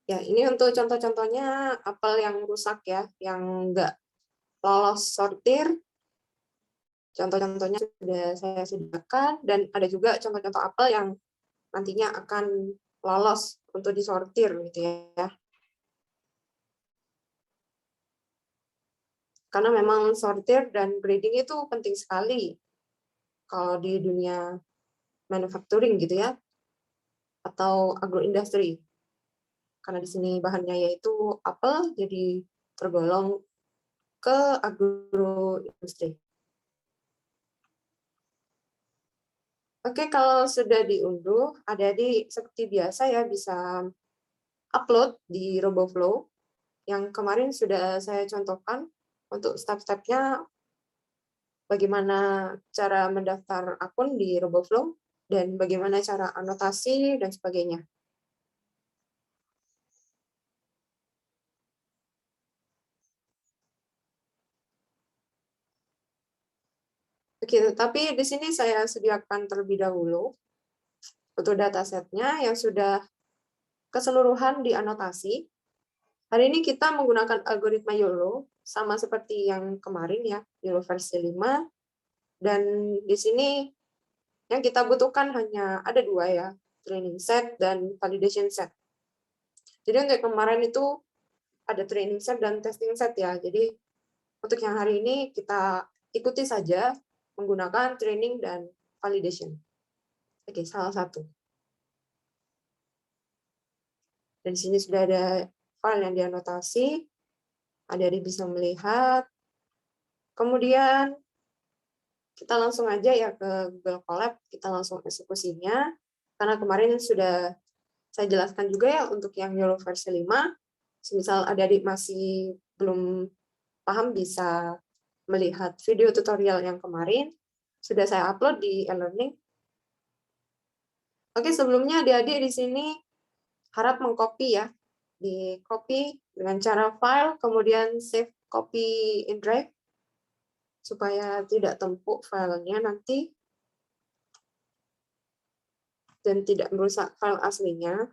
Ya, ini untuk contoh-contohnya apel yang rusak ya, yang nggak lolos sortir. Contoh-contohnya sudah saya sediakan, dan ada juga contoh-contoh apel yang nantinya akan lolos untuk disortir gitu ya. Karena memang sortir dan grading itu penting sekali kalau di dunia manufacturing gitu ya, atau agroindustri. Karena di sini bahannya yaitu apel, jadi tergolong ke agroindustri. Oke, kalau sudah diunduh, adik-adik seperti biasa ya bisa upload di RoboFlow yang kemarin sudah saya contohkan untuk step-stepnya, bagaimana cara mendaftar akun di RoboFlow dan bagaimana cara anotasi dan sebagainya. Oke, tapi di sini saya sediakan terlebih dahulu untuk datasetnya yang sudah keseluruhan dianotasi. Hari ini kita menggunakan algoritma YOLO, sama seperti yang kemarin ya, YOLO versi 5. Dan di sini yang kita butuhkan hanya ada 2 ya, training set dan validation set. Jadi untuk kemarin itu ada training set dan testing set ya. Jadi untuk yang hari ini kita ikuti saja menggunakan training dan validation. Oke, salah satu. Dan di sini sudah ada file yang dianotasi. Adik-adik bisa melihat. Kemudian kita langsung aja ya ke Google Colab, kita langsung eksekusinya. Karena kemarin sudah saya jelaskan juga ya untuk yang YOLO versi 5. Misal adik-adik masih belum paham, bisa melihat video tutorial yang kemarin. Sudah saya upload di e-learning. Oke, sebelumnya adik-adik di sini harap mengcopy ya. Di copy dengan cara file, kemudian save copy in drive, supaya tidak tumpuk filenya nanti dan tidak merusak file aslinya.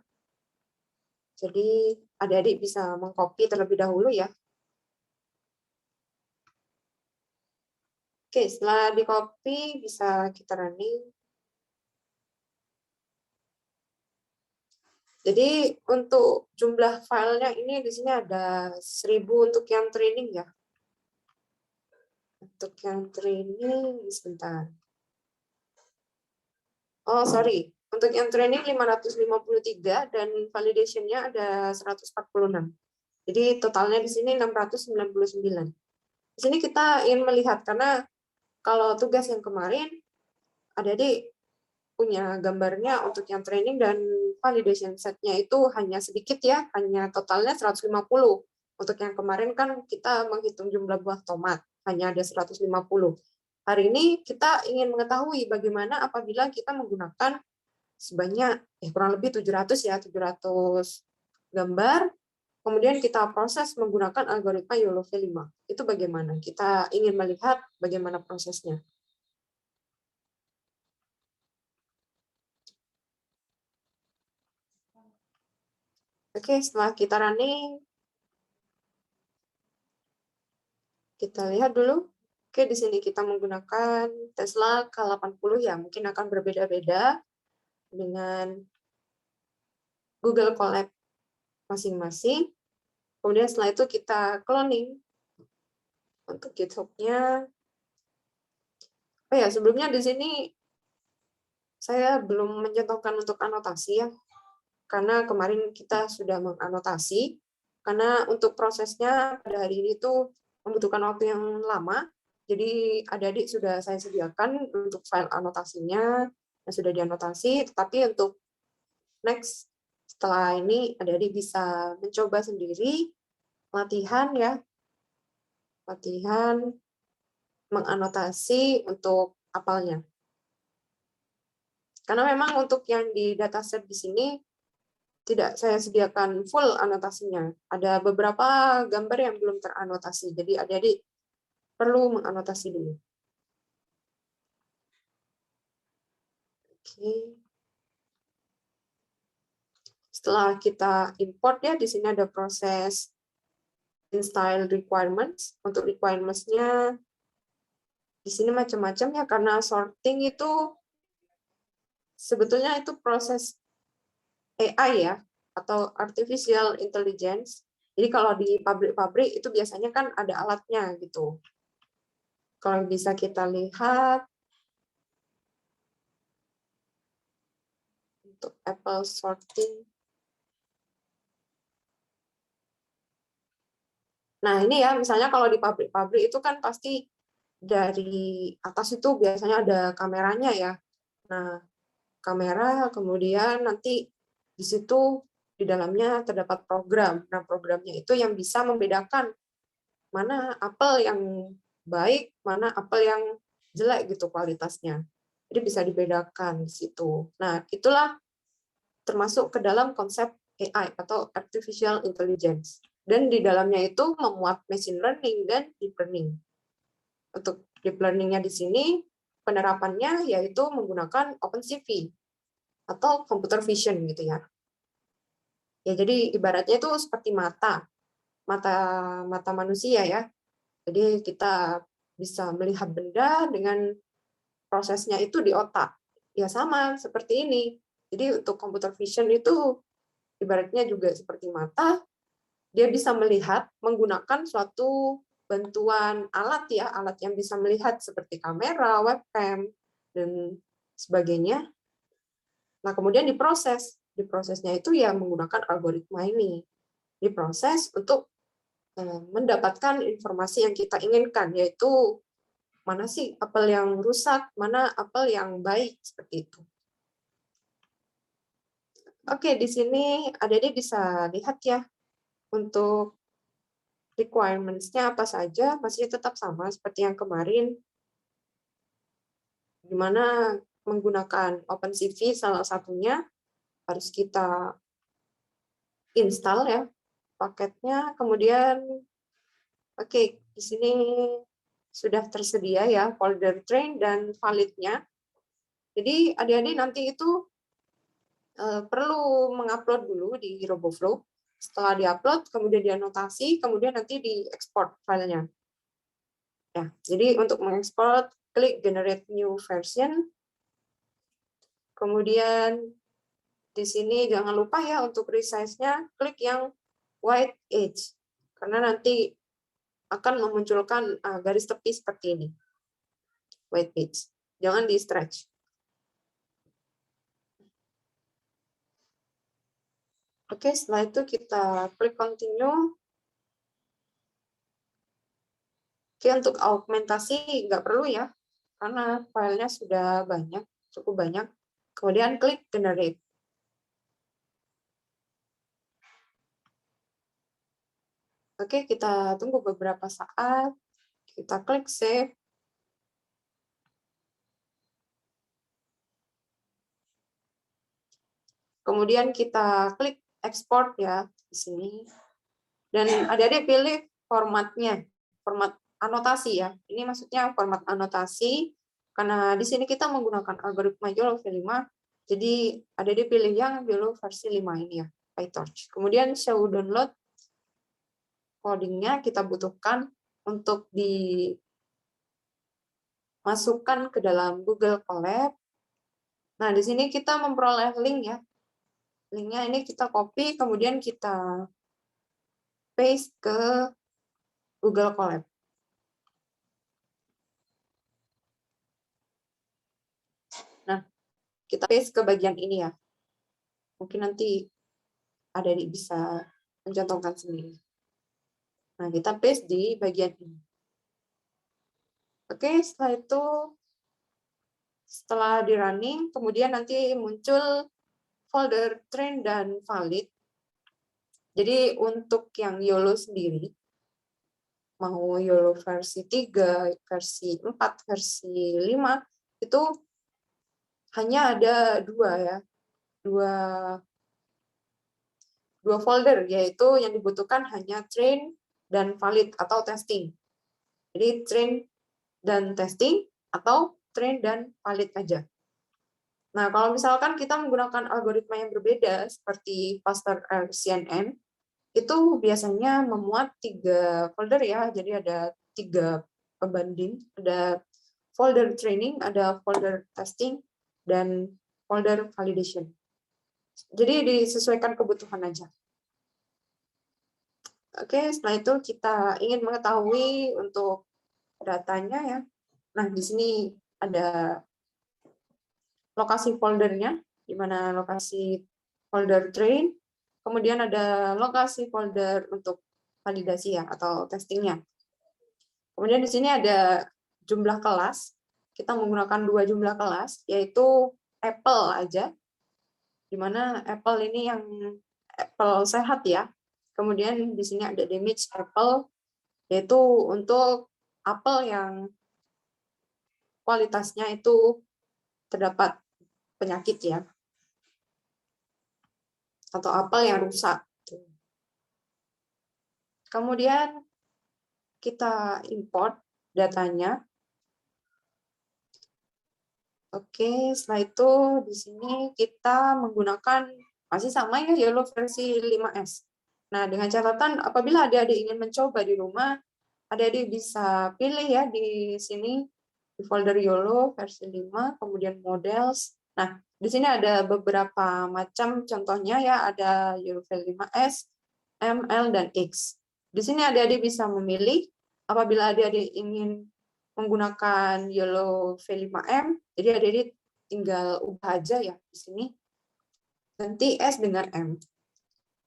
Jadi adik-adik bisa mengcopy terlebih dahulu ya. Oke, setelah di copy bisa kita running. Jadi untuk jumlah filenya ini di sini ada 1000 untuk yang training ya. Untuk yang training sebentar. Oh, sorry. Untuk yang training 553 dan validation-nya ada 146. Jadi totalnya di sini 699. Di sini kita ingin melihat, karena kalau tugas yang kemarin adik-adik punya gambarnya untuk yang training dan validation setnya itu hanya sedikit ya, hanya totalnya 150. Untuk yang kemarin kan kita menghitung jumlah buah tomat, hanya ada 150. Hari ini kita ingin mengetahui bagaimana apabila kita menggunakan sebanyak kurang lebih 700 ya, 700 gambar, kemudian kita proses menggunakan algoritma YOLO V5. Itu bagaimana? Kita ingin melihat bagaimana prosesnya. Oke, setelah kita running, kita lihat dulu. Oke, di sini kita menggunakan Tesla K80 ya, mungkin akan berbeda-beda dengan Google Colab masing-masing. Kemudian setelah itu kita cloning untuk GitHub-nya. Oh ya, sebelumnya di sini saya belum mencontohkan untuk anotasi ya, karena kemarin kita sudah menganotasi. Karena untuk prosesnya pada hari ini tuh membutuhkan waktu yang lama, jadi adik-adik sudah saya sediakan untuk file anotasinya yang sudah dianotasi, tetapi untuk next setelah ini adik-adik bisa mencoba sendiri, latihan ya, latihan menganotasi untuk apalnya. Karena memang untuk yang di dataset di sini tidak saya sediakan full anotasinya. Ada beberapa gambar yang belum teranotasi, jadi adik-adik perlu menganotasi dulu. Oke. Setelah kita import ya, di sini ada proses install requirements. Untuk requirements-nya di sini macam-macam ya, karena sorting itu sebetulnya itu proses AI ya, atau artificial intelligence. Jadi kalau di pabrik-pabrik itu biasanya kan ada alatnya gitu. Kalau bisa kita lihat untuk apple sorting. Nah, ini ya, misalnya kalau di pabrik-pabrik itu kan pasti dari atas itu biasanya ada kameranya ya. Nah, kamera, kemudian nanti di situ di dalamnya terdapat program. Nah, programnya itu yang bisa membedakan mana apel yang baik, mana apel yang jelek gitu kualitasnya. Jadi bisa dibedakan di situ. Nah, itulah termasuk ke dalam konsep AI atau artificial intelligence. Dan di dalamnya itu memuat machine learning dan deep learning. Untuk deep learning-nya di sini penerapannya yaitu menggunakan OpenCV atau computer vision gitu ya. Ya, jadi ibaratnya itu seperti mata manusia ya. Jadi kita bisa melihat benda dengan prosesnya itu di otak. Ya sama seperti ini. Jadi untuk computer vision itu ibaratnya juga seperti mata, dia bisa melihat menggunakan suatu bantuan alat ya, alat yang bisa melihat seperti kamera, webcam, dan sebagainya. Nah, kemudian diproses. Diprosesnya itu ya menggunakan algoritma ini. Diproses untuk mendapatkan informasi yang kita inginkan, yaitu mana sih apel yang rusak, mana apel yang baik, seperti itu. Oke, di sini Adik bisa lihat ya, untuk requirements-nya apa saja, masih tetap sama seperti yang kemarin, di mana menggunakan OpenCV salah satunya, harus kita install ya paketnya, kemudian oke, di sini sudah tersedia ya folder train dan validnya. Jadi adik-adik nanti itu perlu mengupload dulu di RoboFlow. Setelah diupload, kemudian dianotasi, kemudian nanti diekspor filenya. Ya, jadi untuk mengekspor, klik Generate New Version. Kemudian di sini jangan lupa ya untuk resize-nya, klik yang white edge. Karena nanti akan memunculkan garis tepi seperti ini. White edge. Jangan di-stretch. Oke, setelah itu kita klik continue. Oke, untuk augmentasi nggak perlu ya, karena filenya sudah banyak, cukup banyak. Kemudian klik generate. Oke, kita tunggu beberapa saat. Kita klik save. Kemudian kita klik export ya di sini. Dan adik-adik pilih formatnya, format anotasi ya. Ini maksudnya format anotasi karena di sini kita menggunakan algoritma YOLO V5. Jadi adik-adik pilih yang YOLO versi 5 ini ya, PyTorch. Kemudian show download codingnya kita butuhkan untuk dimasukkan ke dalam Google Colab. Nah, di sini kita memperoleh link ya. Linknya ini kita copy, kemudian kita paste ke Google Colab. Nah, kita paste ke bagian ini ya. Mungkin nanti ada bisa mencontohkan sendiri. Nah, kita paste di bagian ini. Oke, setelah itu, setelah di running, kemudian nanti muncul folder train dan valid. Jadi untuk yang YOLO sendiri, mau YOLO versi 3, versi 4, versi 5, itu hanya ada dua ya, dua folder, yaitu yang dibutuhkan hanya train dan valid atau testing. Jadi train dan testing atau train dan valid aja. Nah, kalau misalkan kita menggunakan algoritma yang berbeda, seperti Faster CNN, itu biasanya memuat 3 folder ya, jadi ada 3 pembanding, ada folder training, ada folder testing, dan folder validation. Jadi disesuaikan kebutuhan aja. Oke, setelah itu kita ingin mengetahui untuk datanya ya. Nah, di sini ada lokasi foldernya, di mana lokasi folder train, kemudian ada lokasi folder untuk validasi ya, atau testingnya. Kemudian di sini ada jumlah kelas, kita menggunakan 2 jumlah kelas, yaitu Apple aja, di mana Apple ini yang Apple sehat ya. Kemudian di sini ada damage Apple, yaitu untuk apel yang kualitasnya itu terdapat penyakit ya, atau apel yang rusak. Kemudian kita import datanya. Oke, setelah itu di sini kita menggunakan masih sama ya YOLO versi 5S. Nah, dengan catatan apabila adik-adik ingin mencoba di rumah, adik-adik bisa pilih ya di sini di folder YOLO versi 5, kemudian models. Nah, di sini ada beberapa macam contohnya ya, ada YOLO versi 5S, M, L, dan X. Di sini adik-adik bisa memilih apabila adik-adik ingin menggunakan YOLO V5M, jadi adik-adik tinggal ubah aja ya di sini, ganti S dengan M.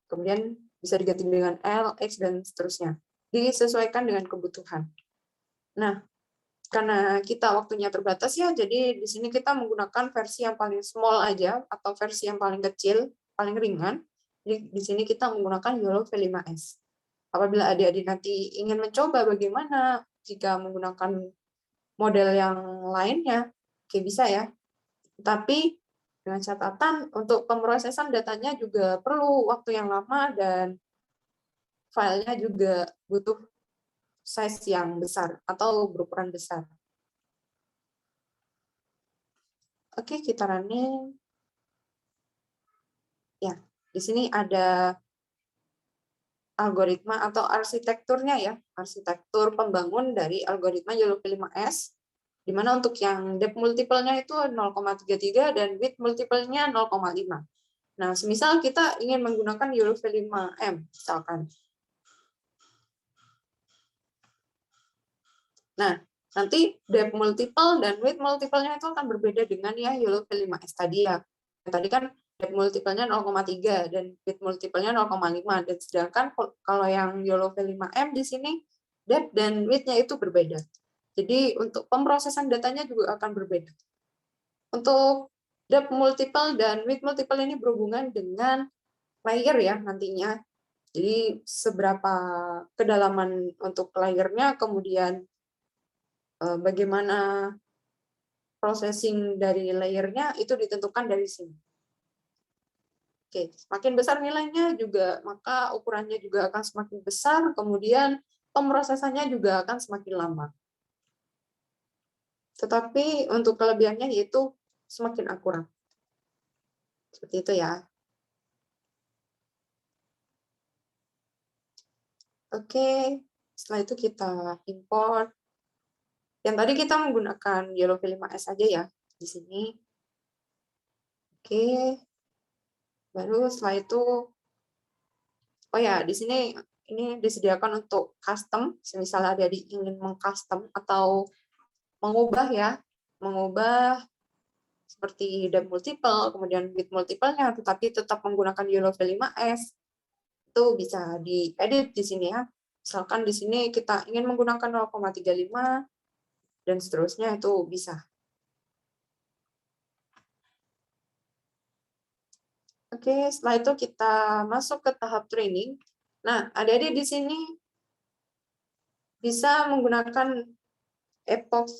Kemudian bisa diganti dengan L, X, dan seterusnya. Disesuaikan dengan kebutuhan. Nah, karena kita waktunya terbatas ya, jadi di sini kita menggunakan versi yang paling small aja, atau versi yang paling kecil, paling ringan. Jadi di sini kita menggunakan YOLO V5S. Apabila adik-adik nanti ingin mencoba bagaimana jika menggunakan model yang lainnya, oke bisa ya. Tapi dengan catatan untuk pemrosesan datanya juga perlu waktu yang lama dan filenya juga butuh size yang besar atau berukuran besar. Oke, kita running. Ya, di sini ada algoritma atau arsitekturnya ya, arsitektur pembangun dari algoritma YOLO V5S, di mana untuk yang depth multiple-nya itu 0,33 dan width multiple-nya 0,5. Nah, semisal kita ingin menggunakan YOLO V5M, misalkan. Nah, nanti depth multiple dan width multiple-nya itu akan berbeda dengan ya YOLO V5S tadi ya. Tadi kan depth multiple-nya 0,3 dan width multiple-nya 0,5. Dan sedangkan kalau yang YOLO V5M di sini depth dan width-nya itu berbeda. Jadi untuk pemrosesan datanya juga akan berbeda. Untuk depth multiple dan width multiple ini berhubungan dengan layer ya nantinya. Jadi seberapa kedalaman untuk layernya, kemudian bagaimana processing dari layernya itu ditentukan dari sini. Oke, semakin besar nilainya juga, maka ukurannya juga akan semakin besar, kemudian pemrosesannya juga akan semakin lama. Tetapi untuk kelebihannya yaitu semakin akurat. Seperti itu ya. Oke, setelah itu kita import. Yang tadi kita menggunakan YOLO V5S aja ya, di sini. Oke, baru setelah itu, oh ya, di sini ini disediakan untuk custom, misalnya adik-adik ingin mengcustom atau mengubah ya, mengubah seperti depth multiple, kemudian width multiple-nya, tetapi tetap menggunakan YOLO V5S, itu bisa diedit di sini ya. Misalkan di sini kita ingin menggunakan 0,35, dan seterusnya itu bisa. Oke, setelah itu kita masuk ke tahap training. Nah, adik-adik di sini bisa menggunakan epoch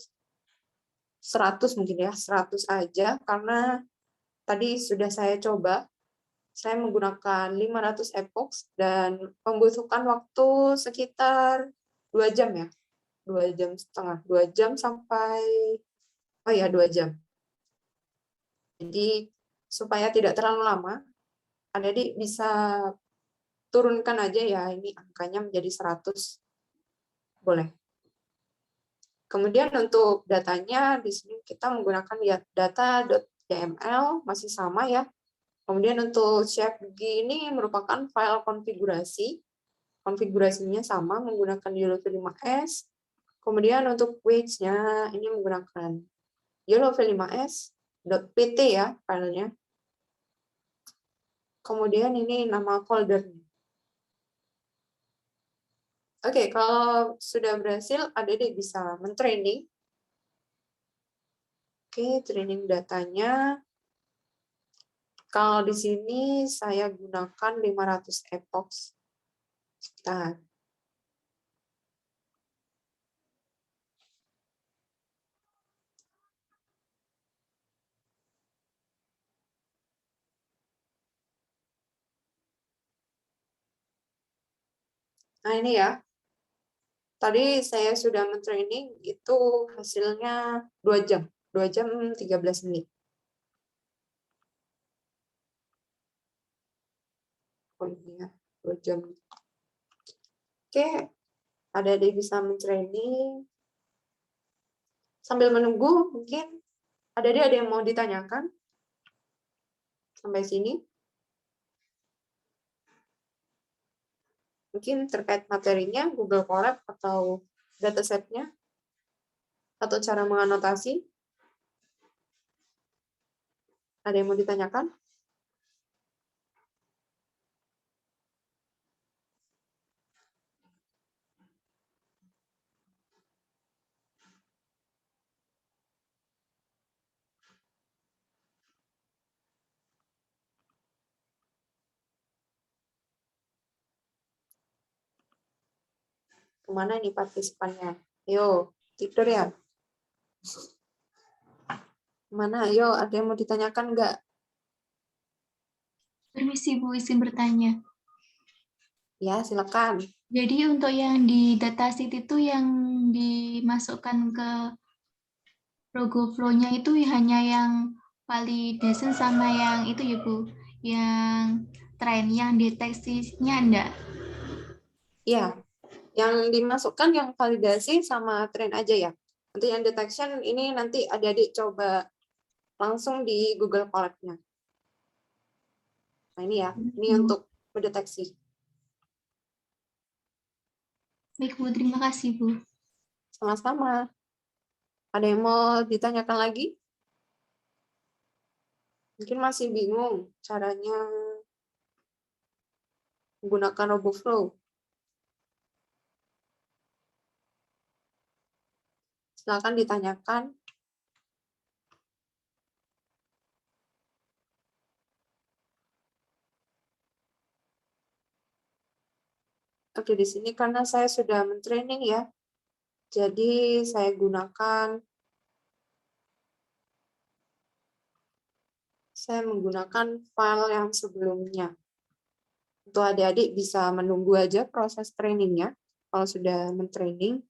100 mungkin ya, 100 aja, karena tadi sudah saya coba. Saya menggunakan 500 epoch dan membutuhkan waktu sekitar 2 jam ya. 2 jam setengah, 2 jam sampai, oh ya 2 jam. Jadi supaya tidak terlalu lama, adik-adik bisa turunkan aja ya, ini angkanya menjadi 100. Boleh. Kemudian untuk datanya, di sini kita menggunakan data.yml, masih sama ya. Kemudian untuk shape ini merupakan file konfigurasi. Konfigurasinya sama menggunakan YOLO-V5S. Kemudian untuk weights-nya ini menggunakan YOLO-V5S.pt ya filenya. Kemudian ini nama foldernya. Oke, kalau sudah berhasil, adik-adik bisa mentraining. Oke, training datanya. Kalau di sini saya gunakan 500 epoch. Sebentar. Nah, ini ya. Tadi saya sudah mentraining, itu hasilnya 2 jam. 2 jam 13 menit. Oh iya, 2 jam. Oke, adik-adik bisa mentraining. Sambil menunggu, mungkin adik-adik ada yang mau ditanyakan? Sampai sini? Mungkin terkait materinya, Google Colab atau dataset-nya, atau cara menganotasi. Ada yang mau ditanyakan? Kemana nih partisipannya? Yo, tidur ya? Mana? Yo, ada yang mau ditanyakan nggak? Permisi Bu, izin bertanya. Ya, silakan. Jadi untuk yang di datasheet itu yang dimasukkan ke logo flow-nya itu hanya yang validation sama yang itu ya Bu, yang train, yang deteksinya enggak? Ya, yang dimasukkan yang validasi sama train aja ya. Untuk yang detection ini nanti adik-adik coba langsung di Google Colab-nya. Nah, ini ya. Ini Bu. untuk mendeteksi. Baik Bu, terima kasih Bu. Sama-sama. Ada yang mau ditanyakan lagi? Mungkin masih bingung caranya menggunakan RoboFlow. Silakan ditanyakan. Oke, di sini karena saya sudah mentraining ya, jadi saya menggunakan file yang sebelumnya. Untuk adik-adik bisa menunggu aja proses trainingnya. Kalau sudah mentraining,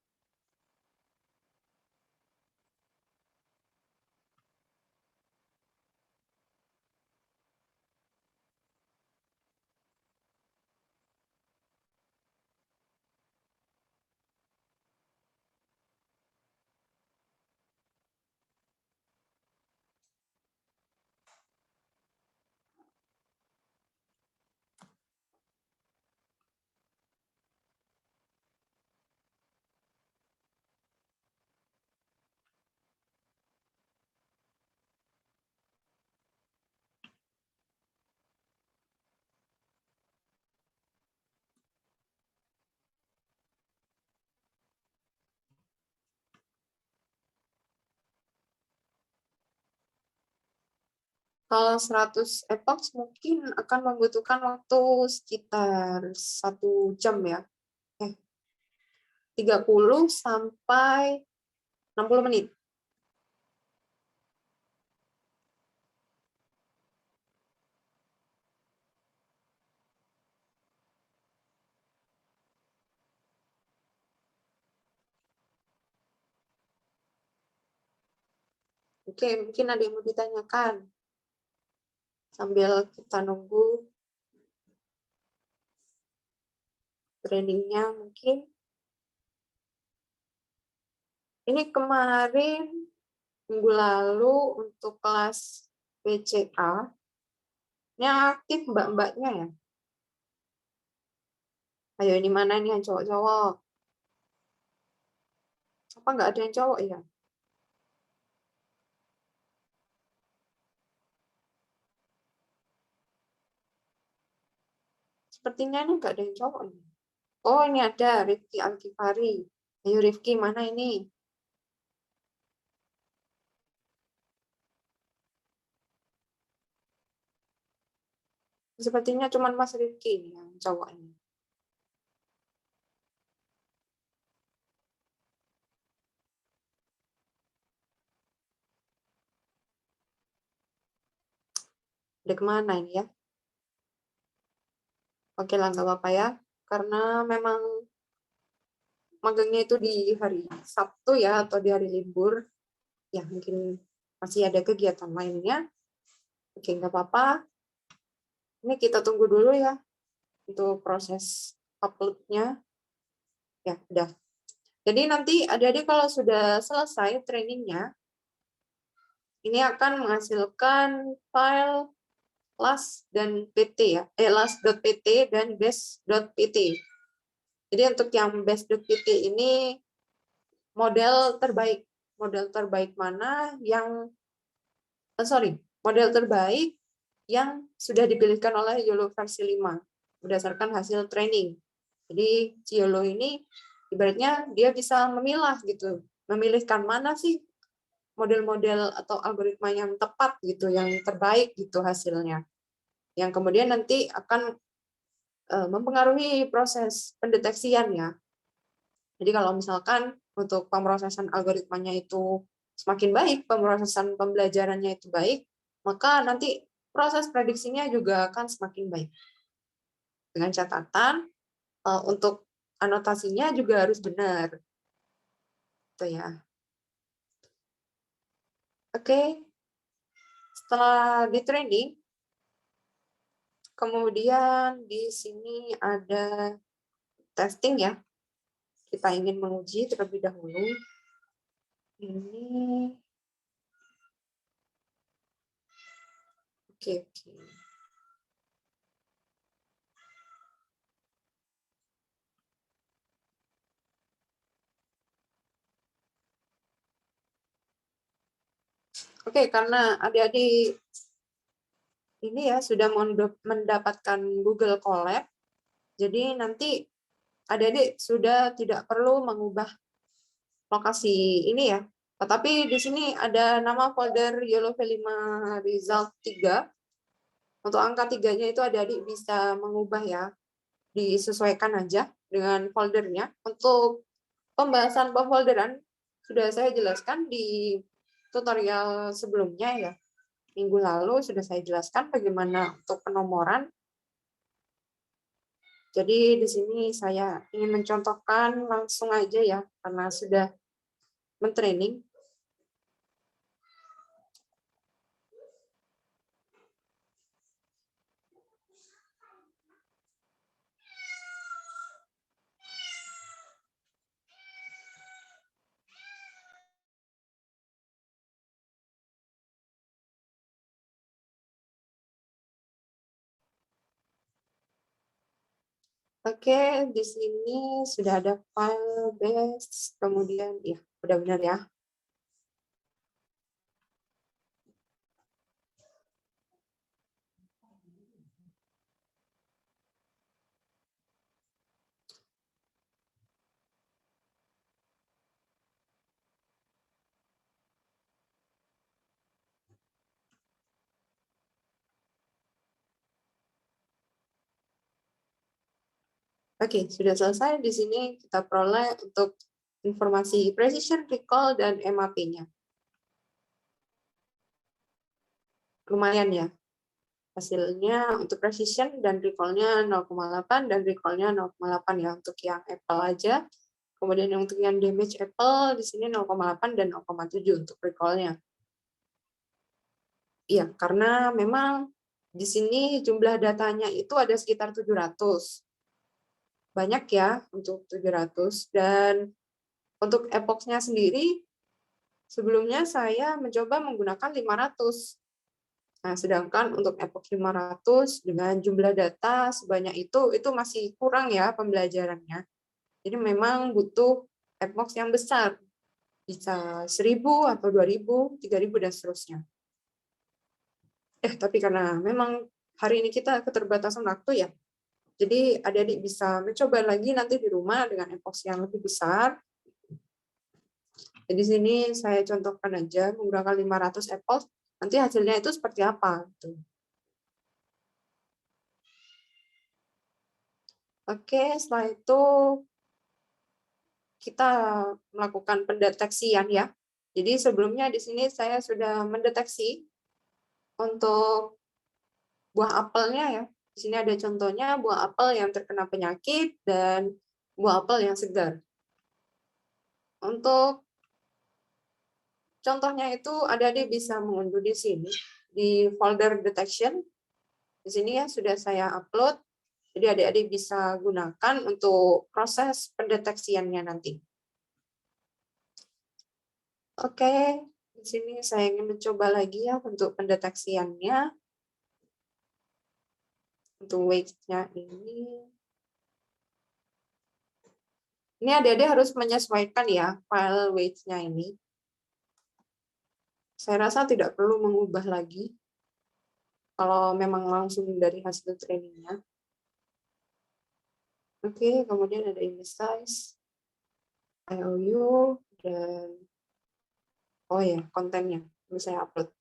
kalau 100 epoch mungkin akan membutuhkan waktu sekitar 1 jam ya. 30 sampai 60 menit. Oke, mungkin ada yang mau ditanyakan. sambil kita nunggu trainingnya mungkin. Ini kemarin minggu lalu untuk kelas BCA, ini aktif mbak-mbaknya ya. Ayo ini mana nih yang cowok-cowok? Apa nggak ada yang cowok ya? Sepertinya ini nggak ada yang cowok nih. Oh ini ada Rifki Alkifari. Ayo Rifki mana ini? Sepertinya cuma Mas Rifki nih yang cowok ini. Udah kemana ini ya? Oke lah nggak apa-apa ya. Karena memang magangnya itu di hari Sabtu ya atau di hari libur. Ya mungkin masih ada kegiatan lainnya. Oke nggak apa-apa. Ini kita tunggu dulu ya untuk proses upload-nya. Ya udah. Jadi nanti adik-adik kalau sudah selesai trainingnya, ini akan menghasilkan file las dan pt ya, las.pt dan base.pt. Jadi untuk yang base.pt ini model terbaik mana yang model terbaik yang sudah dipilihkan oleh YOLO versi 5 berdasarkan hasil training. Jadi si YOLO ini ibaratnya dia bisa memilah gitu, memilihkan mana sih model-model atau algoritma yang tepat gitu, yang terbaik gitu hasilnya. Yang kemudian nanti akan mempengaruhi proses pendeteksian ya. Jadi kalau misalkan untuk pemrosesan algoritmanya itu semakin baik, pemrosesan pembelajarannya itu baik, maka nanti proses prediksinya juga akan semakin baik. Dengan catatan untuk anotasinya juga harus benar. Itu ya. Oke. Setelah di training, kemudian di sini ada testing ya. Kita ingin menguji terlebih dahulu. Ini oke. Oke, karena adik-adik ini ya sudah mendapatkan Google Colab, jadi nanti adik-adik sudah tidak perlu mengubah lokasi ini ya. Tetapi di sini ada nama folder YOLO V5 Result 3. Untuk angka 3-nya itu adik-adik bisa mengubah ya, disesuaikan aja dengan foldernya. Untuk pembahasan pemfolderan sudah saya jelaskan di tutorial sebelumnya ya. Minggu lalu sudah saya jelaskan bagaimana untuk penomoran. Jadi di sini saya ingin mencontohkan langsung aja ya, karena sudah mentraining. Oke, di sini sudah ada file base, kemudian ya, udah benar ya. Oke, sudah selesai. Di sini kita peroleh untuk informasi precision, recall, dan MAP-nya. Lumayan ya. Hasilnya untuk precision dan recall-nya 0,8 dan recall-nya 0,8 ya untuk yang Apple aja. Kemudian untuk yang damage Apple di sini 0,8 dan 0,7 untuk recall-nya. Iya, karena memang Di sini jumlah datanya itu ada sekitar 700. Banyak ya untuk 700. Dan untuk epoxnya sendiri, sebelumnya saya mencoba menggunakan 500. Nah, sedangkan untuk epox 500 dengan jumlah data sebanyak itu masih kurang ya pembelajarannya. Jadi memang butuh epox yang besar. Bisa 1000 atau 2000, 3000 dan seterusnya. Tapi karena memang hari ini kita keterbatasan waktu ya. Jadi adik-adik bisa mencoba lagi nanti di rumah dengan epox yang lebih besar. Jadi di sini saya contohkan aja menggunakan 500 epox, nanti hasilnya itu seperti apa. Gitu. Oke, setelah itu kita melakukan pendeteksian ya. Jadi sebelumnya di sini saya sudah mendeteksi untuk buah apelnya ya. Di sini ada contohnya buah apel yang terkena penyakit dan buah apel yang segar. Untuk contohnya itu adik-adik bisa mengunduh di sini di folder detection. Di sini ya sudah saya upload. Jadi adik-adik bisa gunakan untuk proses pendeteksiannya nanti. Oke, di sini saya ingin mencoba lagi ya untuk pendeteksiannya. Untuk weight-nya ini. Ini adik-adik harus menyesuaikan ya file weight-nya ini. Saya rasa tidak perlu mengubah lagi kalau memang langsung dari hasil trainingnya. Oke, kemudian ada image size, IOU, dan oh ya, kontennya. Ini saya upload.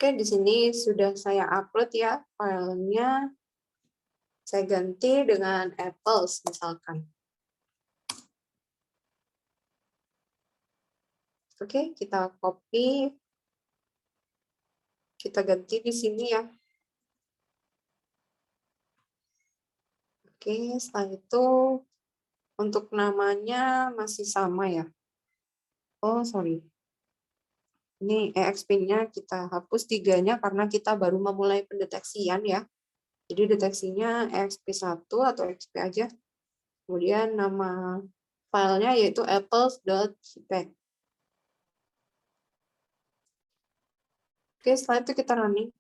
Oke, di sini sudah saya upload ya filenya. Saya ganti dengan apples misalkan. Oke, kita copy. Kita ganti di sini ya. Oke, setelah itu untuk namanya masih sama ya. Oh, sorry. Ini EXP-nya kita hapus 3-nya karena kita baru memulai pendeteksian ya. Jadi deteksinya EXP1 atau EXP aja. Kemudian nama filenya yaitu apples.jpg. Oke, setelah itu kita running.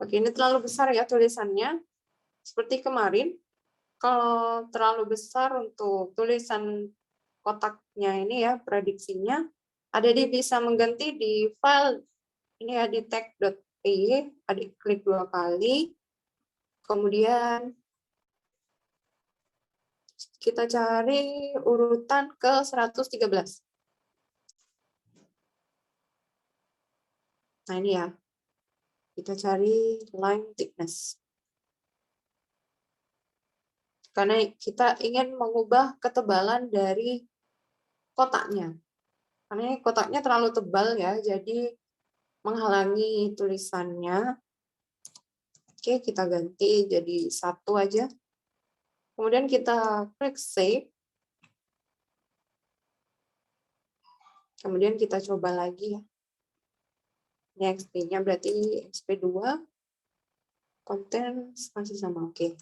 Oke, ini terlalu besar ya tulisannya. Seperti kemarin, kalau terlalu besar untuk tulisan kotaknya ini ya, prediksinya, adik bisa mengganti di file ini ya di tag.py, adik klik 2 kali, kemudian kita cari urutan ke 113. Nah ini ya, kita cari line thickness. Karena kita ingin mengubah ketebalan dari kotaknya. Karena kotaknya terlalu tebal ya, jadi menghalangi tulisannya. Oke, kita ganti jadi 1 aja. Kemudian kita klik save. Kemudian kita coba lagi ya. Ini XP-nya berarti XP2. Konten masih sama, oke.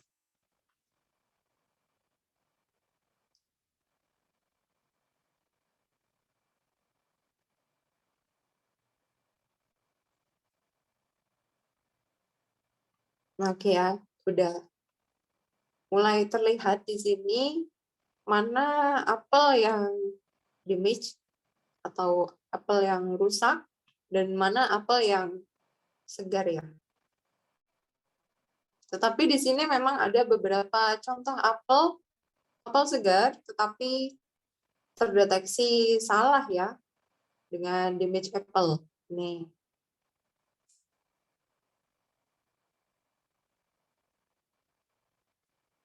Nah, oke ya, sudah mulai terlihat di sini mana apel yang damage atau apel yang rusak dan mana apel yang segar ya. Tetapi di sini memang ada beberapa contoh apel segar tetapi terdeteksi salah ya dengan image Apple. Nih.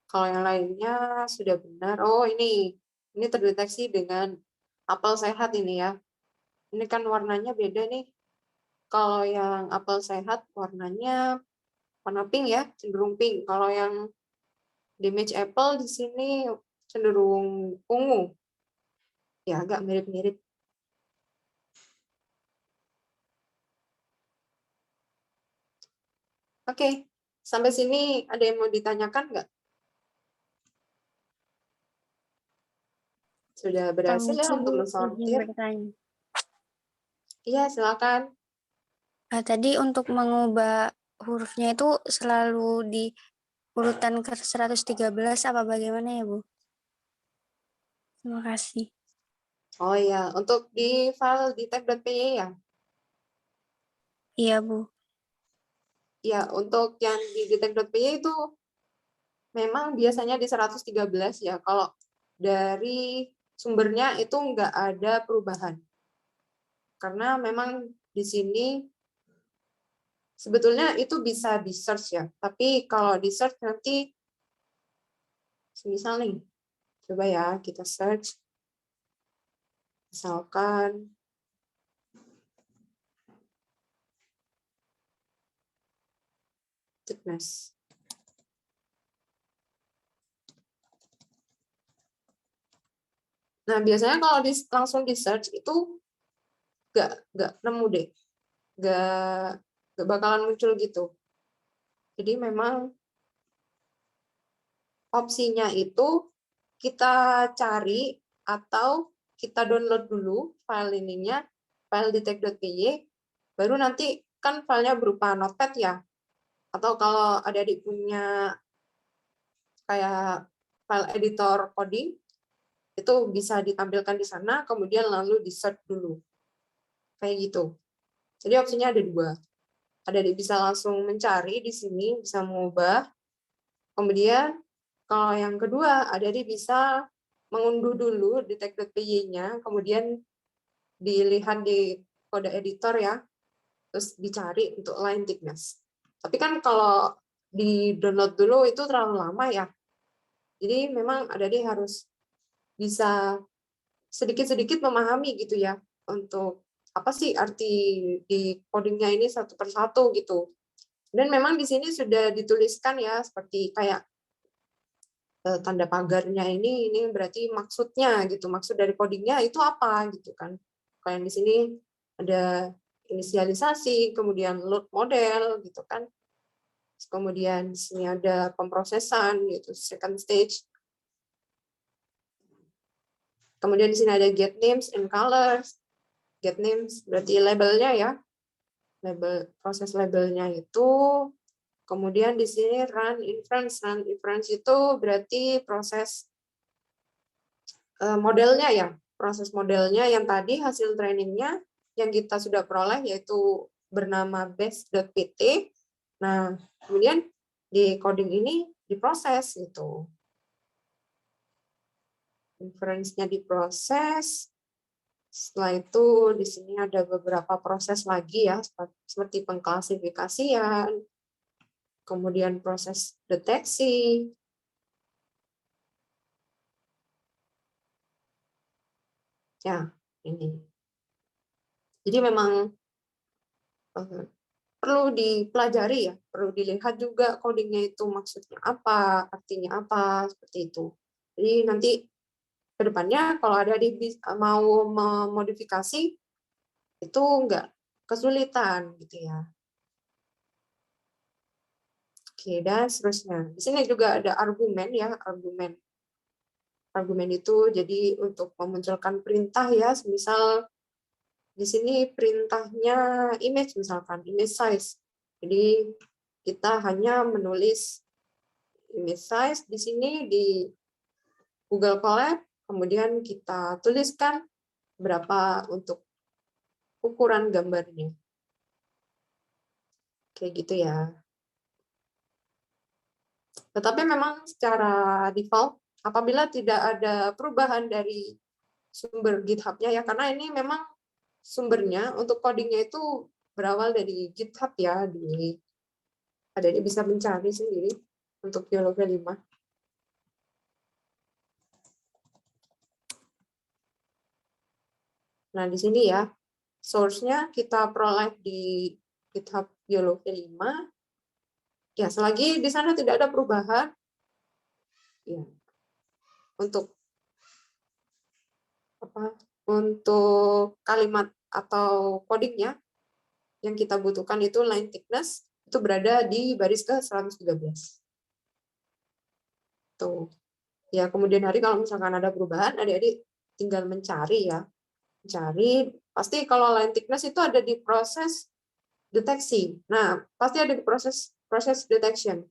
Kalau yang lainnya sudah benar. Oh, ini terdeteksi dengan apel sehat ini ya. Ini kan warnanya beda nih. Kalau yang apel sehat warnanya warna pink ya, cenderung pink. Kalau yang damage apple di sini cenderung ungu. Ya, agak mirip-mirip. Oke, sampai sini ada yang mau ditanyakan nggak? Sudah berhasil ya untuk mensortir? Bertanya. Iya, silakan. Tadi untuk mengubah hurufnya itu selalu di urutan ke 113 apa bagaimana ya, Bu? Terima kasih. Oh iya, untuk di file di tab.py ya? Iya, Bu. Ya, untuk yang di detect.py itu memang biasanya di 113 ya. Kalau dari sumbernya itu nggak ada perubahan. Karena memang di sini sebetulnya itu bisa di search ya. Tapi kalau di search nanti, misal nih, coba ya kita search. Misalkan thickness. Nah, biasanya kalau langsung di search itu nggak nemu deh. Nggak bakalan muncul gitu. Jadi memang opsinya itu kita cari atau kita download dulu file ininya, file detect.py, baru nanti kan filenya berupa notepad ya. Atau kalau adik-adik punya kayak file editor coding, itu bisa ditampilkan di sana, kemudian lalu di-search dulu. Kayak gitu. Jadi opsinya ada dua. Adik-adik bisa langsung mencari di sini, bisa mengubah. Kemudian kalau yang kedua, adik-adik bisa mengunduh dulu detect.py-nya, kemudian dilihat di kode editor ya, terus dicari untuk line thickness. Tapi kan kalau di download dulu itu terlalu lama ya. Jadi memang adik-adik harus bisa sedikit-sedikit memahami gitu ya, untuk apa sih arti di codingnya ini satu persatu gitu. Dan memang di sini sudah dituliskan ya, seperti kayak tanda pagarnya ini berarti maksudnya gitu, maksud dari codingnya itu apa gitu kan. Kalau yang di sini ada inisialisasi, kemudian load model gitu kan, kemudian di sini ada pemrosesan gitu, second stage, kemudian di sini ada get names and colors. Get names berarti labelnya ya, label, proses labelnya itu. Kemudian di sini run inference itu berarti proses modelnya ya, proses modelnya yang tadi hasil trainingnya yang kita sudah peroleh yaitu bernama base.pt. Nah, kemudian di coding ini diproses gitu. Inference-nya diproses. Setelah itu di sini ada beberapa proses lagi ya, seperti pengklasifikasian, kemudian proses deteksi, ya ini. Jadi memang perlu dipelajari ya, perlu dilihat juga codingnya itu maksudnya apa, artinya apa, seperti itu. Jadi nanti ke depannya kalau ada mau memodifikasi itu enggak kesulitan gitu ya. Oke, dan seterusnya. Di sini juga ada argumen ya, argumen. Argumen itu jadi untuk memunculkan perintah ya, misal di sini perintahnya image misalkan, image size. Jadi kita hanya menulis image size di sini di Google Colab, kemudian kita tuliskan berapa untuk ukuran gambarnya. Kayak gitu ya. Tetapi memang secara default, apabila tidak ada perubahan dari sumber GitHub-nya ya, karena ini memang sumbernya untuk codingnya itu berawal dari GitHub ya, ada ini bisa mencari sendiri untuk Biologi 5. Nah, di sini ya, source-nya kita peroleh di GitHub Biologi 5. Ya, selagi di sana tidak ada perubahan, ya, untuk kalimat atau codingnya yang kita butuhkan itu line thickness, itu berada di baris ke 113. Tuh. Ya, kemudian hari kalau misalkan ada perubahan, adik-adik tinggal mencari ya. Mencari, pasti kalau line thickness itu ada di proses deteksi. Nah, pasti ada di proses detection.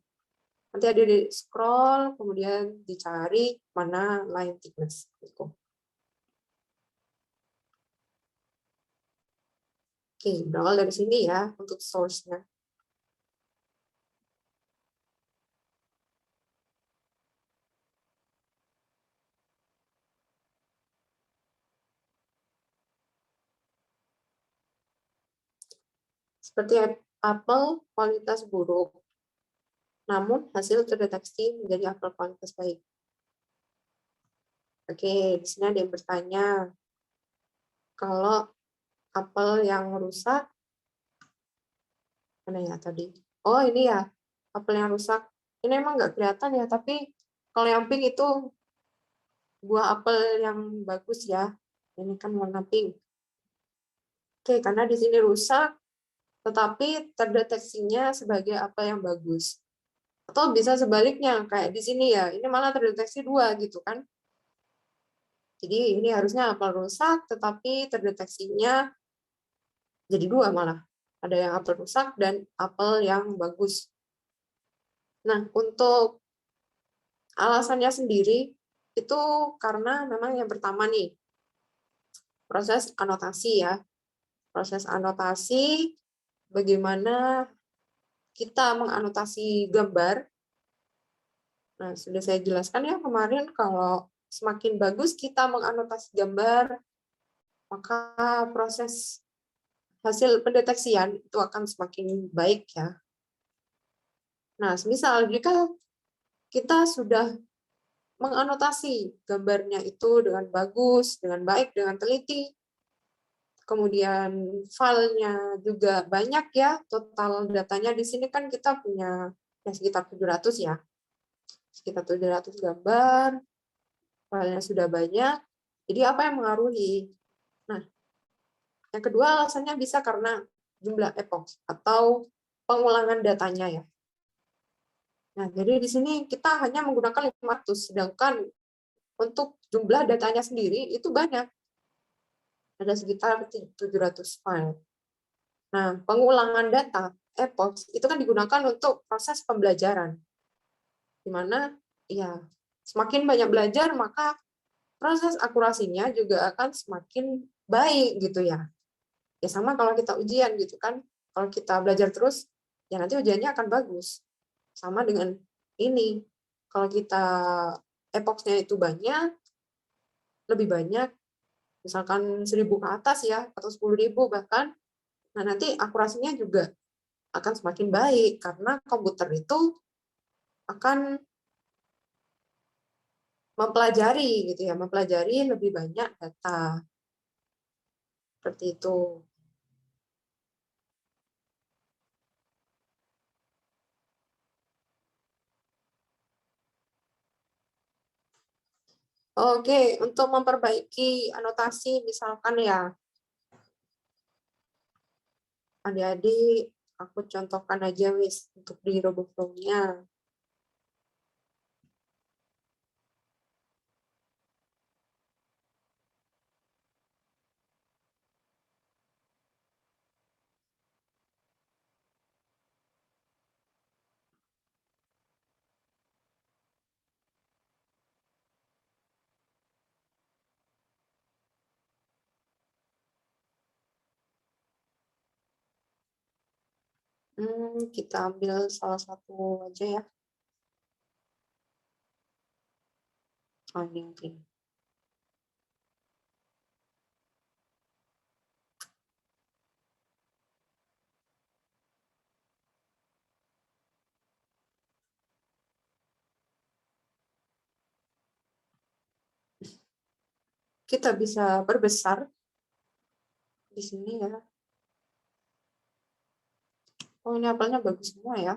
Nanti ada di scroll, kemudian dicari mana line thickness. Gitu. Oke, berawal dari sini ya untuk source-nya. Seperti apel kualitas buruk, namun hasil terdeteksi menjadi apel kualitas baik. Oke, di sini ada yang bertanya, kalau apel yang rusak, mana ya tadi? Oh, ini ya, apel yang rusak. Ini emang nggak kelihatan ya, tapi kalau yang pink itu buah apel yang bagus ya. Ini kan warna pink. Oke, karena di sini rusak, tetapi terdeteksinya sebagai apel yang bagus. Atau bisa sebaliknya, kayak di sini ya, ini malah terdeteksi 2 gitu kan. Jadi ini harusnya apel rusak, tetapi terdeteksinya jadi 2 malah. Ada yang apel rusak dan apel yang bagus. Nah, untuk alasannya sendiri, itu karena memang yang pertama nih, proses anotasi ya. Proses anotasi, bagaimana kita menganotasi gambar. Nah, sudah saya jelaskan ya kemarin, kalau semakin bagus kita menganotasi gambar, maka proses hasil pendeteksian itu akan semakin baik ya. Nah, misal jika kita sudah menganotasi gambarnya itu dengan bagus, dengan baik, dengan teliti, kemudian filenya juga banyak ya, total datanya di sini kan kita punya ya sekitar 700 ya. Sekitar 700 gambar, filenya sudah banyak. Jadi apa yang mengaruhi? Nah, yang kedua alasannya bisa karena jumlah epoch atau pengulangan datanya ya. Nah, jadi di sini kita hanya menggunakan 500, sedangkan untuk jumlah datanya sendiri itu banyak. Ada sekitar 700 file. Nah, pengulangan data, epoch, itu kan digunakan untuk proses pembelajaran. Di mana, ya, semakin banyak belajar, maka proses akurasinya juga akan semakin baik gitu ya. Ya sama kalau kita ujian gitu kan, kalau kita belajar terus, ya nanti ujiannya akan bagus. Sama dengan ini, kalau kita epochnya itu banyak, lebih banyak, misalkan 1000 ke atas ya, atau 10.000 bahkan, nah nanti akurasinya juga akan semakin baik, karena komputer itu akan mempelajari gitu ya, mempelajari lebih banyak data. Seperti itu. Oke, untuk memperbaiki anotasi misalkan ya, adik-adik, aku contohkan aja wis untuk di RoboFlow-nya. Kita ambil salah satu aja ya. Oh, ini mungkin. kita bisa perbesar di sini ya. Oh, ini apelnya bagus semua ya.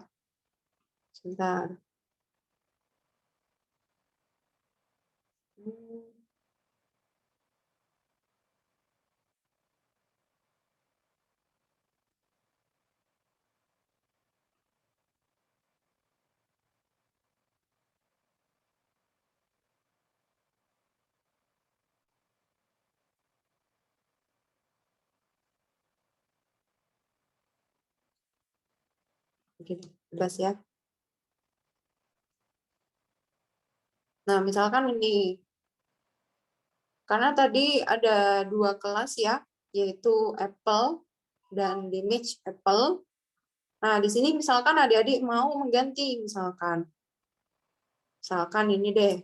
Sebentar. Begini, bebas ya. Nah, misalkan ini, karena tadi ada 2 kelas ya, yaitu Apple dan Image Apple. Nah, di sini misalkan adik-adik mau mengganti, misalkan ini deh.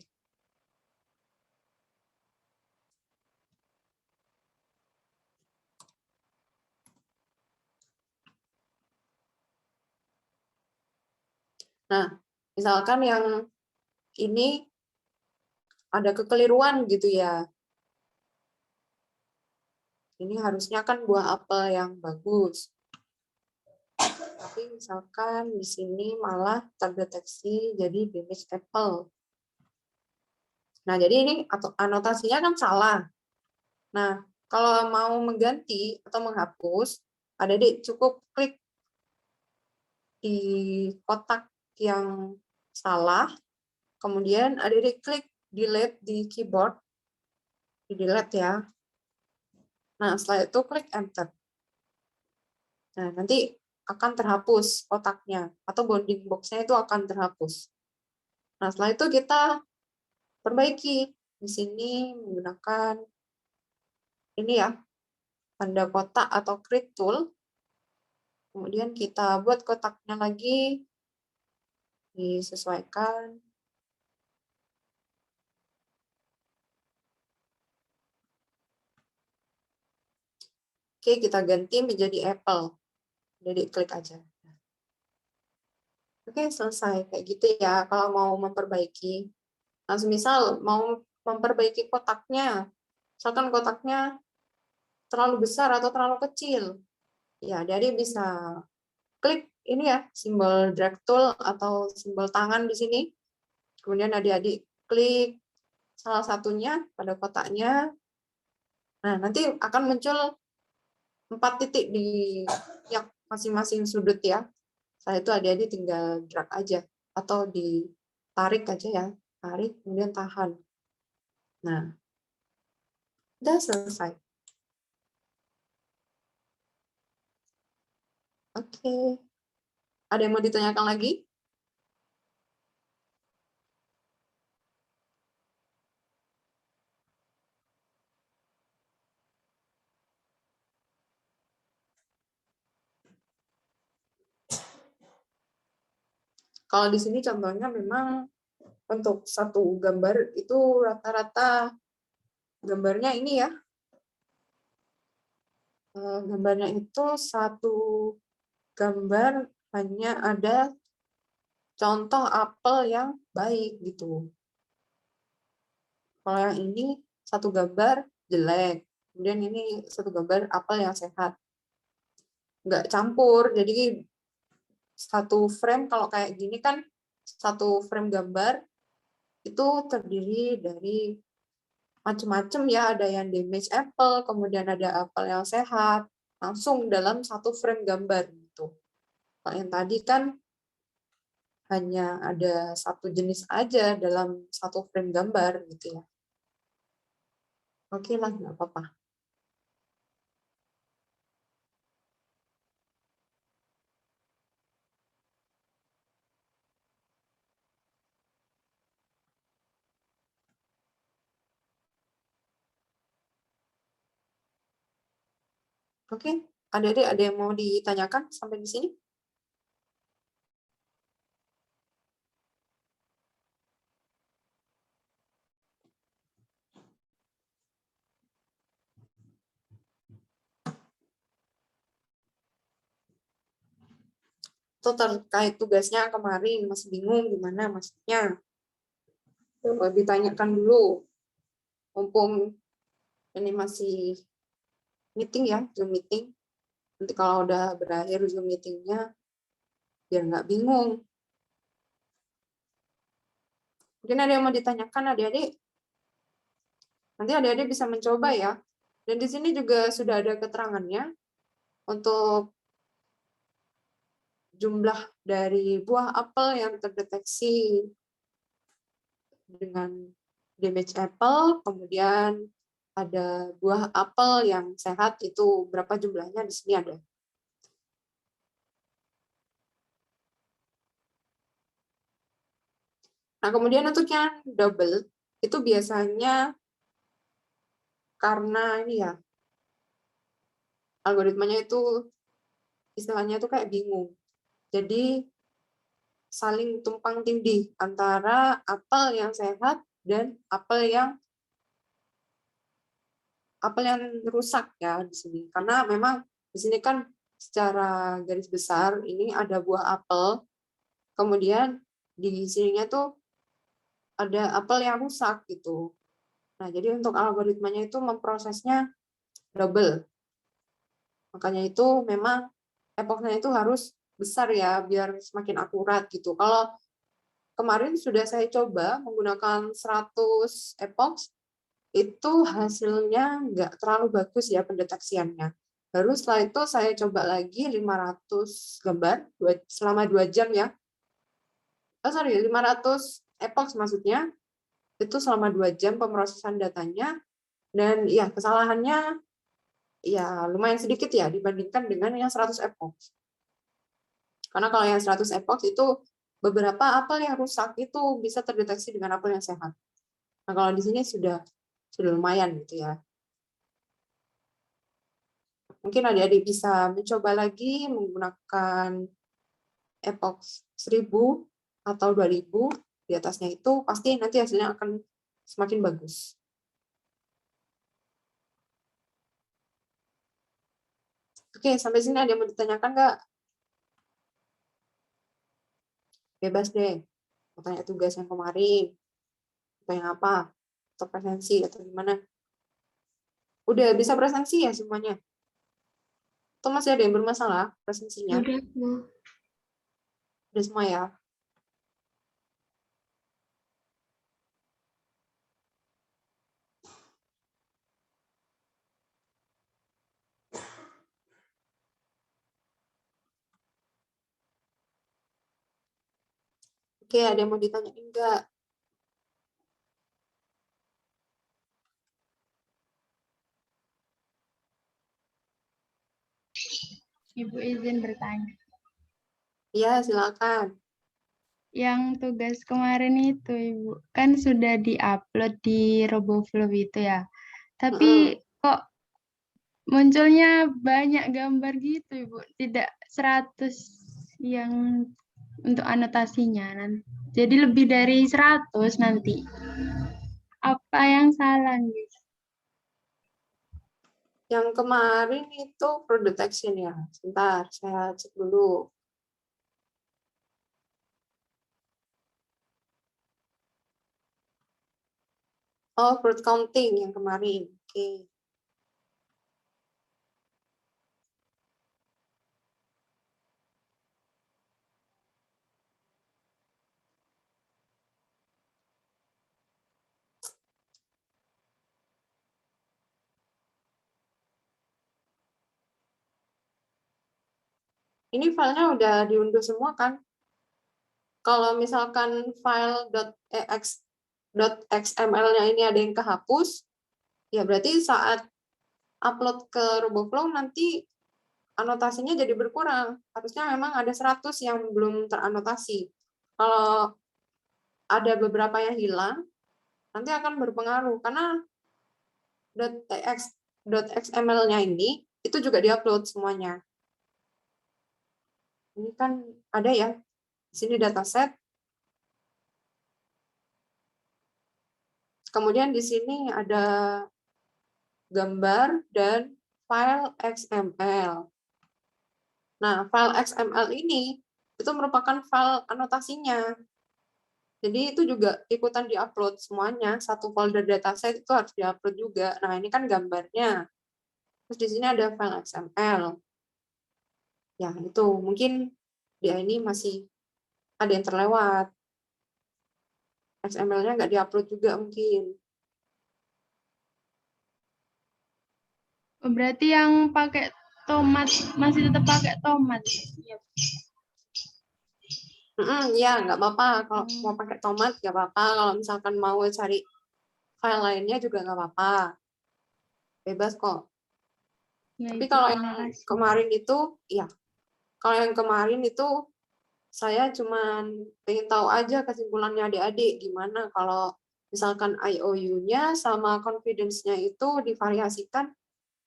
Nah, misalkan yang ini ada kekeliruan gitu ya. Ini harusnya kan buah apel yang bagus. Tapi misalkan di sini malah terdeteksi jadi damage apple. Nah, jadi ini anotasinya kan salah. Nah, kalau mau mengganti atau menghapus, adik-adik cukup klik di kotak yang salah, kemudian adik-adik klik delete di keyboard, di delete ya. Nah, setelah itu klik enter. Nah, nanti akan terhapus kotaknya, atau bounding box-nya itu akan terhapus. Nah, setelah itu kita perbaiki. Di sini menggunakan ini ya, tanda kotak atau create tool. Kemudian kita buat kotaknya lagi, disesuaikan. Oke, kita ganti menjadi apple. Jadi klik aja. Oke, selesai. Kayak gitu ya, kalau mau memperbaiki. Nah, misal mau memperbaiki kotaknya, misalkan kotaknya terlalu besar atau terlalu kecil, ya jadi bisa klik ini ya, simbol drag tool atau simbol tangan di sini. Kemudian adik-adik klik salah satunya pada kotaknya. Nah, nanti akan muncul 4 titik di yang masing-masing sudut ya. Setelah itu adik-adik tinggal drag aja atau ditarik aja ya. Tarik, kemudian tahan. Nah, udah selesai. Oke. Ada yang mau ditanyakan lagi? Kalau di sini contohnya memang untuk satu gambar itu rata-rata gambarnya ini ya. Gambarnya itu satu gambar hanya ada contoh apel yang baik gitu. Kalau yang ini satu gambar jelek, kemudian ini satu gambar apel yang sehat. Nggak campur, jadi satu frame kalau kayak gini kan satu frame gambar itu terdiri dari macam-macam ya, ada yang damage apple, kemudian ada apel yang sehat, langsung dalam satu frame gambar gitu. Kalau yang tadi kan hanya ada satu jenis aja dalam satu frame gambar gitu ya. Oke lah, nggak apa-apa. Oke, adik-adik ada yang mau ditanyakan sampai di sini? Atau terkait tugasnya kemarin masih bingung gimana maksudnya? Coba ditanyakan dulu. Mumpung Ini masih meeting ya, Zoom meeting. Nanti kalau udah berakhir Zoom meetingnya, biar nggak bingung. Mungkin ada yang mau ditanyakan adik-adik? Nanti adik-adik bisa mencoba ya. Dan di sini juga sudah ada keterangannya untuk jumlah dari buah apel yang terdeteksi dengan damage apple, kemudian ada buah apel yang sehat, itu berapa jumlahnya di sini ada. Nah, kemudian untuk yang double, itu biasanya karena ini ya, algoritmanya itu istilahnya itu kayak bingung. Jadi saling tumpang tindih antara apel yang sehat dan apel yang rusak ya di sini. Karena memang di sini kan secara garis besar ini ada buah apel, kemudian di sininya tuh ada apel yang rusak gitu. Nah, jadi untuk algoritmanya itu memprosesnya double. Makanya itu memang epochnya itu harus besar ya biar semakin akurat gitu. Kalau kemarin sudah saya coba menggunakan 100 epoch, itu hasilnya nggak terlalu bagus ya pendeteksiannya. Baru setelah itu saya coba lagi 500 gambar selama 2 jam ya. 500 epoch maksudnya, itu selama 2 jam pemrosesan datanya, dan ya kesalahannya ya lumayan sedikit ya dibandingkan dengan yang 100 epoch. Karena kalau yang 100 epoch itu beberapa apel yang rusak itu bisa terdeteksi dengan apel yang sehat. Nah, kalau di sini sudah lumayan gitu ya. Mungkin adik-adik bisa mencoba lagi menggunakan epoch 1000 atau 2000, di atasnya itu pasti nanti hasilnya akan semakin bagus. Oke, sampai sini ada yang mau ditanyakan nggak? Bebas deh. Mau tanya tugas yang kemarin, atau yang apa, atau presensi, atau gimana. Udah bisa presensi ya semuanya? Atau masih ada yang bermasalah presensinya? Udah, Bu. Udah semua ya? Oke, ada yang mau ditanyain enggak? Ibu izin bertanya. Iya, silakan. Yang tugas kemarin itu, Ibu, kan sudah di-upload di RoboFlow itu ya. Tapi kok munculnya banyak gambar gitu, Ibu. Tidak 100 yang untuk anotasinya. Jadi lebih dari 100 nanti. Apa yang salah, nih? Yang kemarin itu fruit detection ya. Sebentar, saya cek dulu. Oh, fruit counting yang kemarin. Oke. Ini filenya udah diunduh semua kan? Kalau misalkan file .xml-nya ini ada yang kehapus, ya berarti saat upload ke RoboFlow nanti anotasinya jadi berkurang. Harusnya memang ada 100 yang belum teranotasi. Kalau ada beberapa yang hilang, nanti akan berpengaruh karena .xml-nya ini itu juga diupload semuanya. Ini kan ada ya, di sini dataset. Kemudian di sini ada gambar dan file XML. Nah, file XML ini itu merupakan file anotasinya. Jadi itu juga ikutan diupload semuanya, satu folder dataset itu harus diupload juga. Nah, ini kan gambarnya. Terus di sini ada file XML. Ya, itu mungkin dia ini masih ada yang terlewat. XML-nya nggak diupload juga mungkin. Oh, berarti yang pakai tomat masih tetap pakai tomat. Iya. Ya, nggak apa-apa. Kalau mau pakai tomat, nggak apa-apa. Kalau misalkan mau cari file lainnya juga nggak apa-apa. Bebas kok. Ya, Tapi Ibu, kalau terima yang kasih. kemarin itu, ya. Kalau yang kemarin itu, saya cuman pengen tahu aja kesimpulannya adik-adik gimana kalau misalkan IOU-nya sama confidence-nya itu divariasikan,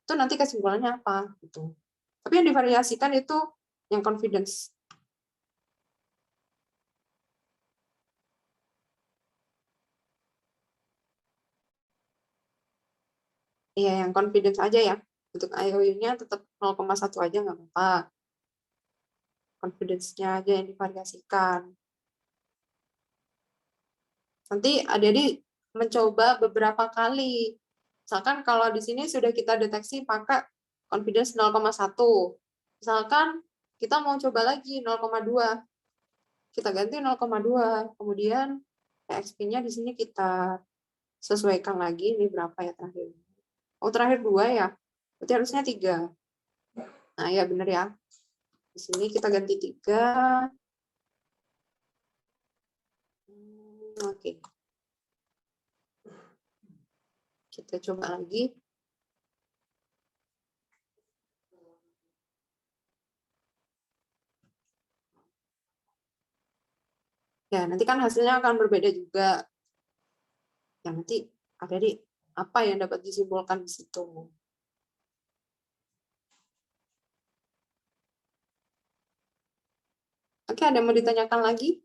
itu nanti kesimpulannya apa gitu. Tapi yang divariasikan itu yang confidence. Iya, yang confidence aja ya. Untuk IOU-nya tetap 0,1 aja nggak apa-apa. Confidence-nya aja yang divariasikan. Nanti adik-adik mencoba beberapa kali. Misalkan kalau di sini sudah kita deteksi pakai confidence 0,1. Misalkan kita mau coba lagi 0,2. Kita ganti 0,2. Kemudian EXP-nya di sini kita sesuaikan lagi. Ini berapa ya terakhir? Oh, terakhir 2 ya. Berarti harusnya 3. Nah, ya benar ya. Di sini kita ganti 3. Oke. Kita coba lagi. Ya, nanti kan hasilnya akan berbeda juga. Ya, nanti ada apa yang dapat disimpulkan di situ. Oke, ada yang mau ditanyakan lagi?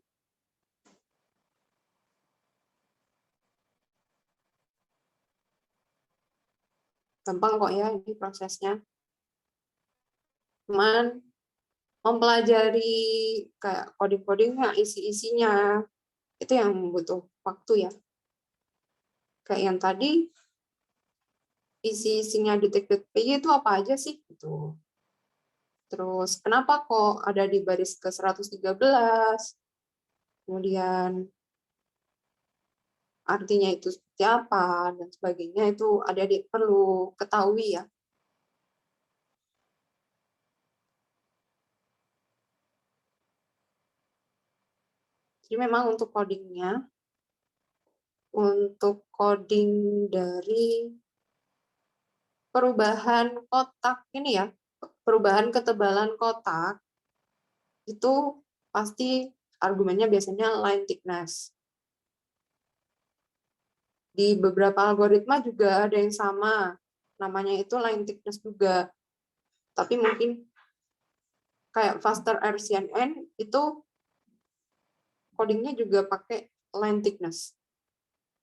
Gampang kok ya ini prosesnya. Cuman mempelajari kayak coding-codingnya, isi-isinya, itu yang butuh waktu ya. Kayak yang tadi, isi-isinya di tech.py itu apa aja sih? Gitu. Terus kenapa kok ada di baris ke 113? Kemudian artinya itu seperti apa dan sebagainya itu adik-adik perlu ketahui ya. Jadi memang untuk codingnya, untuk coding dari perubahan kotak ini ya, perubahan ketebalan kotak itu pasti argumennya biasanya line thickness. Di beberapa algoritma juga ada yang sama, namanya itu line thickness juga. Tapi mungkin kayak faster RCNN itu codingnya juga pakai line thickness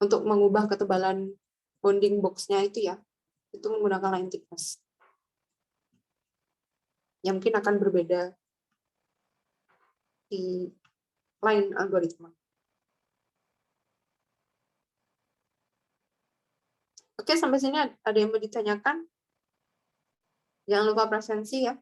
untuk mengubah ketebalan bounding box-nya itu ya, itu menggunakan line thickness. Yang mungkin akan berbeda di lain algoritma. Oke, sampai sini ada yang mau ditanyakan? Jangan lupa presensi ya.